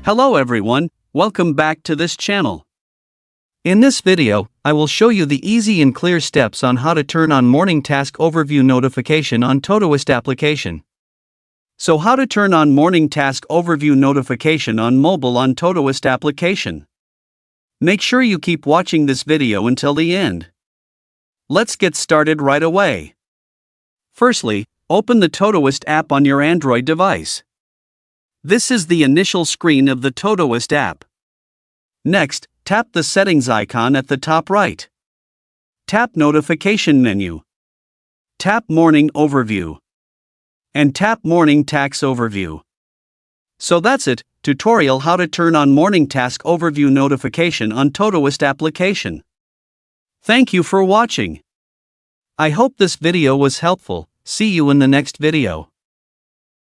Hello everyone, welcome back to this channel. In this video, I will show you the easy and clear steps on how to turn on Morning Task Overview notification on Todoist application. So how to turn on Morning Task Overview notification on mobile on Todoist application. Make sure you keep watching this video until the end. Let's get started right away. Firstly, open the Todoist app on your Android device. This is the initial screen of the Todoist app. Next, tap the settings icon at the top right. Tap Notification menu. Tap Morning Overview. And tap Morning Task Overview. So that's it, tutorial how to turn on Morning Task Overview notification on Todoist application. Thank you for watching. I hope this video was helpful. See you in the next video.